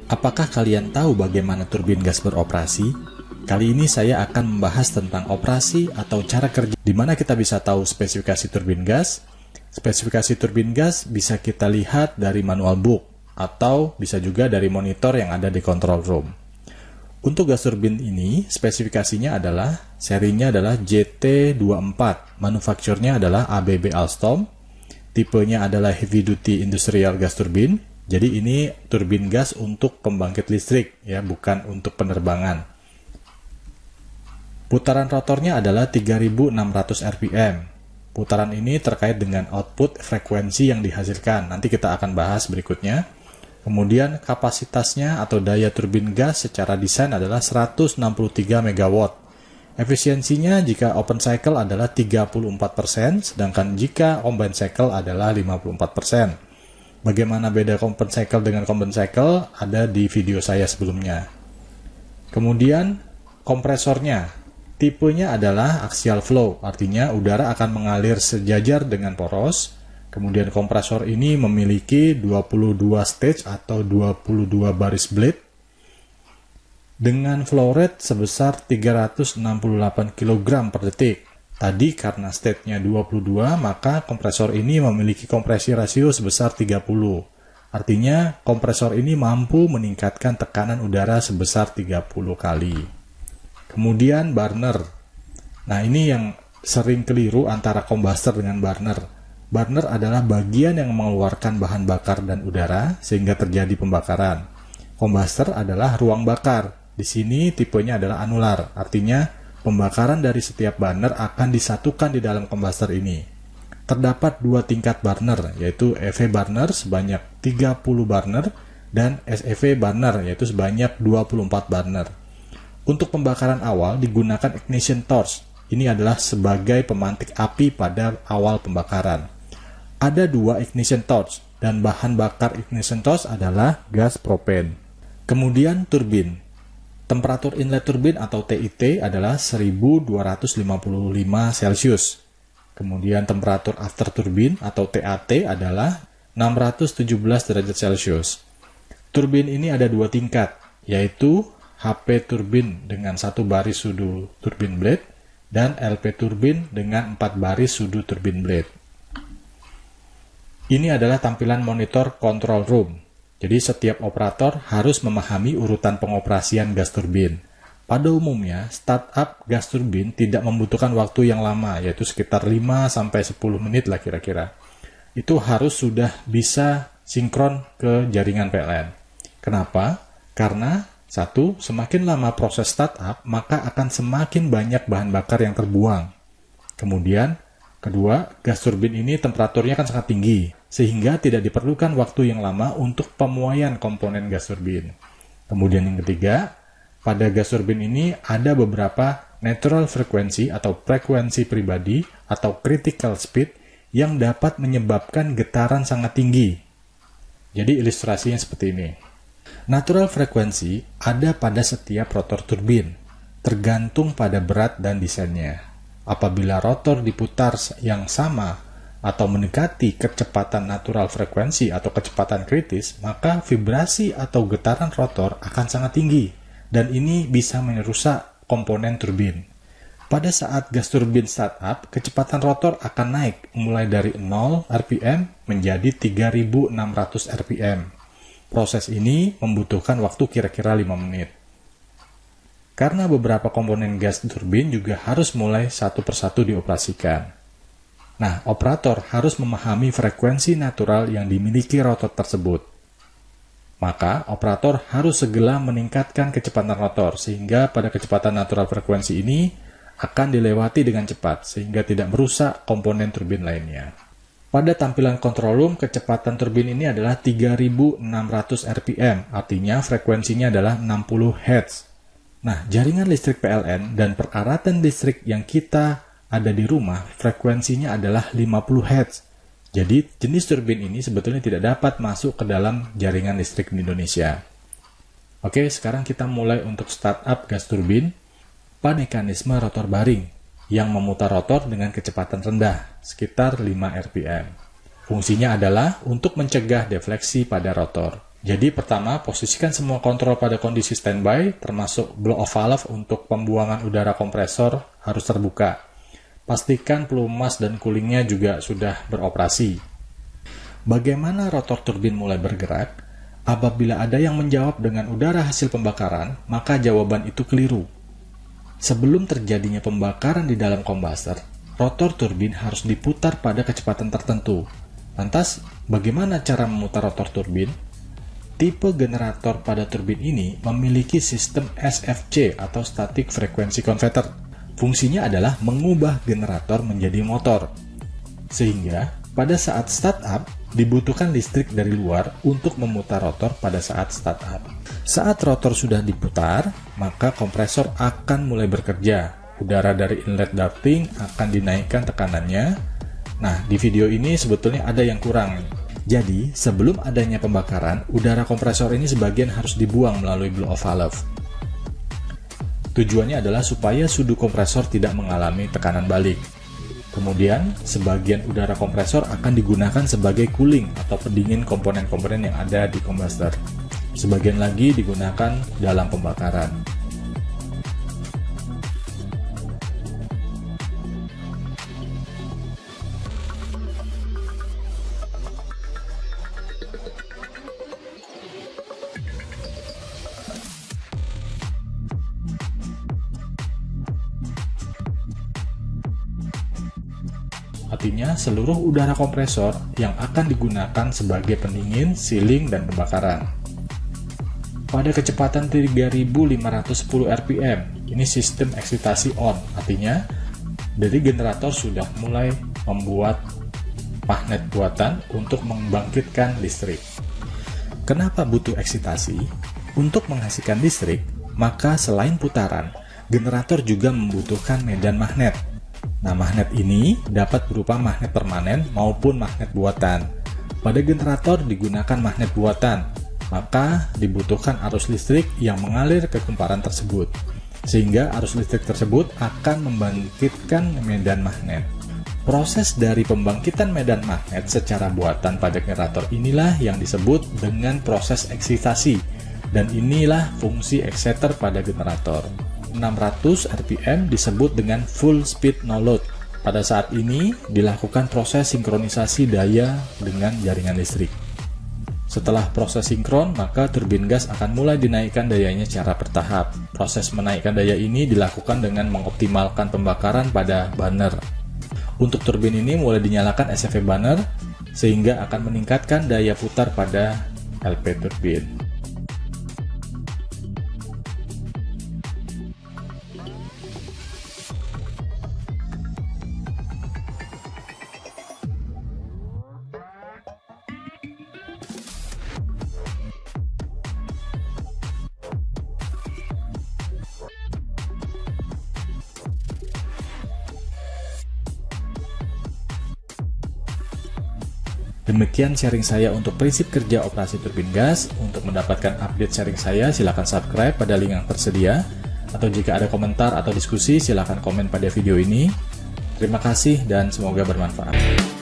Apakah kalian tahu bagaimana turbin gas beroperasi? Kali ini saya akan membahas tentang operasi atau cara kerja, di mana kita bisa tahu spesifikasi turbin gas. Spesifikasi turbin gas bisa kita lihat dari manual book, atau bisa juga dari monitor yang ada di control room. Untuk gas turbin ini, spesifikasinya adalah, serinya adalah JT24, manufakturnya adalah ABB Alstom, tipenya adalah heavy duty industrial gas turbine. Jadi ini turbin gas untuk pembangkit listrik, ya, bukan untuk penerbangan. Putaran rotornya adalah 3600 rpm. Putaran ini terkait dengan output frekuensi yang dihasilkan. Nanti kita akan bahas berikutnya. Kemudian kapasitasnya atau daya turbin gas secara desain adalah 163 MW. Efisiensinya jika open cycle adalah 34%, sedangkan jika combined cycle adalah 54%. Bagaimana beda open cycle dengan combined cycle ada di video saya sebelumnya. Kemudian kompresornya, tipenya adalah axial flow, artinya udara akan mengalir sejajar dengan poros. Kemudian kompresor ini memiliki 22 stage atau 22 baris blade dengan flow rate sebesar 368 kg per detik. Tadi karena state-nya 22, maka kompresor ini memiliki kompresi rasio sebesar 30. Artinya kompresor ini mampu meningkatkan tekanan udara sebesar 30 kali. Kemudian burner. Nah, ini yang sering keliru antara combustor dengan burner. Burner adalah bagian yang mengeluarkan bahan bakar dan udara sehingga terjadi pembakaran. Combustor adalah ruang bakar. Di sini tipenya adalah anular, artinya pembakaran dari setiap burner akan disatukan di dalam combustor ini. Terdapat dua tingkat burner, yaitu EV burner sebanyak 30 burner dan SEV burner, yaitu sebanyak 24 burner. Untuk pembakaran awal digunakan ignition torch. Ini adalah sebagai pemantik api pada awal pembakaran. Ada dua ignition torch, dan bahan bakar ignition torch adalah gas propen. Kemudian turbin. Temperatur inlet turbin atau TIT adalah 1255 Celcius. Kemudian temperatur after turbin atau TAT adalah 617 derajat Celcius. Turbin ini ada dua tingkat, yaitu HP turbin dengan satu baris sudu turbin blade dan LP turbin dengan 4 baris sudu turbin blade. Ini adalah tampilan monitor control room. Jadi setiap operator harus memahami urutan pengoperasian gas turbin. Pada umumnya, startup gas turbin tidak membutuhkan waktu yang lama, yaitu sekitar 5-10 menit lah kira-kira. Itu harus sudah bisa sinkron ke jaringan PLN. Kenapa? Karena satu, semakin lama proses startup, maka akan semakin banyak bahan bakar yang terbuang. Kemudian, kedua, gas turbin ini temperaturnya kan sangat tinggi, sehingga tidak diperlukan waktu yang lama untuk pemuaian komponen gas turbin. Kemudian yang ketiga, pada gas turbin ini ada beberapa natural frequency atau frekuensi pribadi atau critical speed yang dapat menyebabkan getaran sangat tinggi. Jadi ilustrasinya seperti ini. Natural frequency ada pada setiap rotor turbin, tergantung pada berat dan desainnya. Apabila rotor diputar yang sama atau mendekati kecepatan natural frekuensi atau kecepatan kritis, maka vibrasi atau getaran rotor akan sangat tinggi, dan ini bisa merusak komponen turbin. Pada saat gas turbin startup, kecepatan rotor akan naik mulai dari 0 rpm menjadi 3600 rpm. Proses ini membutuhkan waktu kira-kira 5 menit. Karena beberapa komponen gas turbin juga harus mulai satu persatu dioperasikan. Nah, operator harus memahami frekuensi natural yang dimiliki rotor tersebut. Maka, operator harus segera meningkatkan kecepatan rotor, sehingga pada kecepatan natural frekuensi ini akan dilewati dengan cepat, sehingga tidak merusak komponen turbin lainnya. Pada tampilan control room, kecepatan turbin ini adalah 3600 rpm, artinya frekuensinya adalah 60 Hz. Nah, jaringan listrik PLN dan peralatan listrik yang kita ada di rumah, frekuensinya adalah 50 Hz. Jadi, jenis turbin ini sebetulnya tidak dapat masuk ke dalam jaringan listrik di Indonesia. Oke, sekarang kita mulai untuk startup gas turbin pada mekanisme rotor baring yang memutar rotor dengan kecepatan rendah, sekitar 5 rpm. Fungsinya adalah untuk mencegah defleksi pada rotor. Jadi pertama, posisikan semua kontrol pada kondisi standby, termasuk blow-off valve untuk pembuangan udara kompresor harus terbuka. Pastikan pelumas dan coolingnya juga sudah beroperasi. Bagaimana rotor turbin mulai bergerak? Apabila ada yang menjawab dengan udara hasil pembakaran, maka jawaban itu keliru. Sebelum terjadinya pembakaran di dalam kombustor, rotor turbin harus diputar pada kecepatan tertentu. Lantas, bagaimana cara memutar rotor turbin? Tipe generator pada turbin ini memiliki sistem SFC atau Static Frequency Converter. Fungsinya adalah mengubah generator menjadi motor. Sehingga, pada saat startup, dibutuhkan listrik dari luar untuk memutar rotor pada saat startup. Saat rotor sudah diputar, maka kompresor akan mulai bekerja. Udara dari inlet ducting akan dinaikkan tekanannya. Nah, di video ini sebetulnya ada yang kurang. Jadi, sebelum adanya pembakaran, udara kompresor ini sebagian harus dibuang melalui blow-off valve. Tujuannya adalah supaya sudu kompresor tidak mengalami tekanan balik. Kemudian, sebagian udara kompresor akan digunakan sebagai cooling atau pendingin komponen-komponen yang ada di kombustor. Sebagian lagi digunakan dalam pembakaran. Artinya, seluruh udara kompresor yang akan digunakan sebagai pendingin, sealing, dan pembakaran. Pada kecepatan 3510 rpm, ini sistem eksitasi on, artinya dari generator sudah mulai membuat magnet buatan untuk membangkitkan listrik. Kenapa butuh eksitasi? Untuk menghasilkan listrik, maka selain putaran, generator juga membutuhkan medan magnet. Nah, magnet ini dapat berupa magnet permanen maupun magnet buatan. Pada generator digunakan magnet buatan, maka dibutuhkan arus listrik yang mengalir ke kumparan tersebut. Sehingga arus listrik tersebut akan membangkitkan medan magnet. Proses dari pembangkitan medan magnet secara buatan pada generator inilah yang disebut dengan proses eksitasi. Dan inilah fungsi exciter pada generator. 600 rpm disebut dengan full speed no load. Pada saat ini dilakukan proses sinkronisasi daya dengan jaringan listrik. Setelah proses sinkron, maka turbin gas akan mulai dinaikkan dayanya secara bertahap. Proses menaikkan daya ini dilakukan dengan mengoptimalkan pembakaran pada burner. Untuk turbin ini mulai dinyalakan SFV burner sehingga akan meningkatkan daya putar pada LP turbin. Demikian sharing saya untuk prinsip kerja operasi turbin gas. Untuk mendapatkan update sharing saya, silakan subscribe pada link yang tersedia. Atau jika ada komentar atau diskusi, silakan komen pada video ini. Terima kasih dan semoga bermanfaat.